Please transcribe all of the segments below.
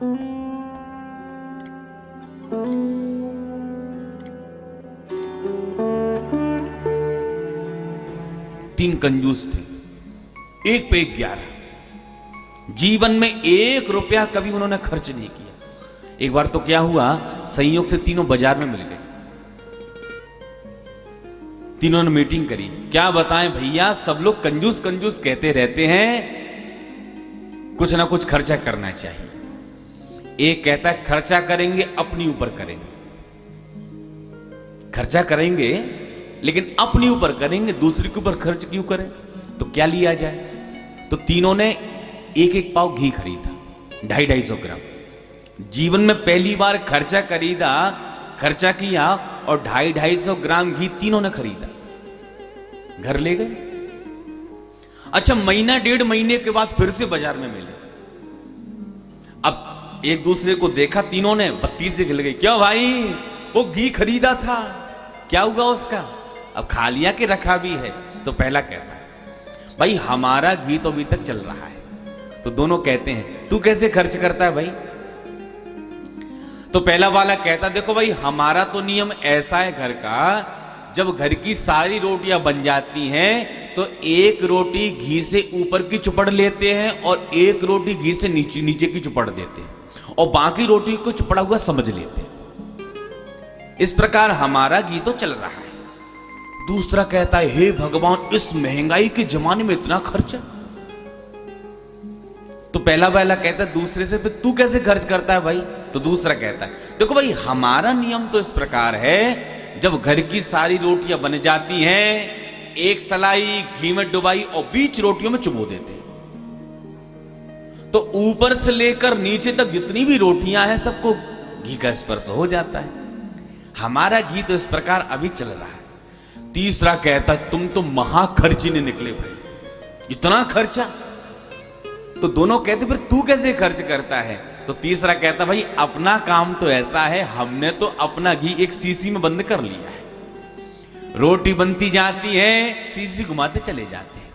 तीन कंजूस थे, एक पे 11। जीवन में 1 रुपया कभी उन्होंने खर्च नहीं किया। एक बार तो क्या हुआ, संयोग से तीनों बाजार में मिल गए। तीनों ने मीटिंग करी। क्या बताएं भैया, सब लोग कंजूस कंजूस कहते रहते हैं, कुछ ना कुछ खर्चा करना चाहिए। एक कहता है खर्चा करेंगे अपने ऊपर करेंगे, खर्चा करेंगे लेकिन अपने ऊपर करेंगे, दूसरे के ऊपर खर्च क्यों करें। तो क्या लिया जाए, तो तीनों ने एक एक पाव घी खरीदा, 250-250 ग्राम। जीवन में पहली बार खर्चा खर्चा किया और 250-250 ग्राम घी तीनों ने खरीदा, घर ले गए। अच्छा, महीना 1.5 महीने के बाद फिर से बाजार में मिले। अब एक दूसरे को देखा, तीनों ने बत्ती से खिल गई। क्यों भाई, वो घी खरीदा था, क्या हुआ उसका, अब खा लिया कि रखा भी है। तो पहला कहता है भाई हमारा घी तो अभी तक चल रहा है। तो दोनों कहते हैं तू कैसे खर्च करता है भाई। तो पहला वाला कहता देखो भाई, हमारा तो नियम ऐसा है घर का, जब घर की सारी रोटियां बन जाती हैं तो 1 रोटी घी से ऊपर की चुपड़ लेते हैं और 1 रोटी घी से नीचे की चुपड़ देते हैं और बाकी रोटी को चुपड़ा हुआ समझ लेते हैं। इस प्रकार हमारा घी तो चल रहा है। दूसरा कहता है हे भगवान, इस महंगाई के जमाने में इतना खर्चा। तो पहला वाला कहता है दूसरे से, फिर तू कैसे खर्च करता है भाई। तो दूसरा कहता है देखो भाई, हमारा नियम तो इस प्रकार है, जब घर की सारी रोटियां बन जाती हैं, 1 सलाई घी में डुबाई और बीच रोटियों में चुबो देते हैं, तो ऊपर से लेकर नीचे तक जितनी भी रोटियां हैं सबको घी का स्पर्श हो जाता है। हमारा घी तो इस प्रकार अभी चल रहा है। तीसरा कहता है तुम तो महाखर्चीने निकले भाई, इतना खर्चा। तो दोनों कहते फिर तू कैसे खर्च करता है। तो तीसरा कहता भाई अपना काम तो ऐसा है, हमने तो अपना घी एक सीसी में बंद कर लिया है। रोटी बनती जाती है, सीसी घुमाते चले जाते हैं।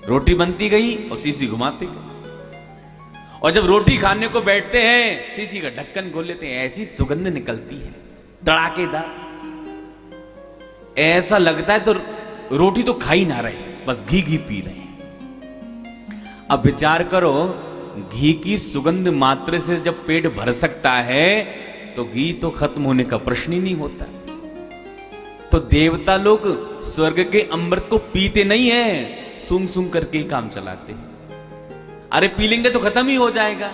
रोटी बनती गई और सीसी घुमाते गए, और जब रोटी खाने को बैठते हैं सीसी का ढक्कन खोल लेते हैं, ऐसी सुगंध निकलती है तड़ाकेदार, ऐसा लगता है तो रोटी तो खा ही ना रहे, बस घी घी पी रहे हैं। अब विचार करो, घी की सुगंध मात्र से जब पेट भर सकता है तो घी तो खत्म होने का प्रश्न ही नहीं होता। तो देवता लोग स्वर्ग के अमृत को पीते नहीं है, सूंघ सूंघ करके ही काम चलाते हैं। अरे पी लेंगे तो खत्म ही हो जाएगा।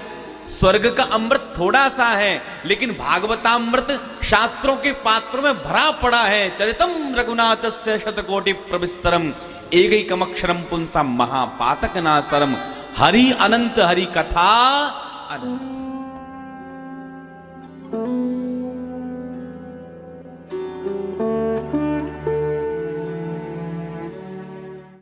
स्वर्ग का अमृत थोड़ा सा है, लेकिन भागवतामृत शास्त्रों के पात्रों में भरा पड़ा है। चरितम रघुनाथस्य शतकोटि प्रविस्तरम एकैकमक्षरम पुंसा महापातक नासरम हरि अनंत हरि कथा अनंत।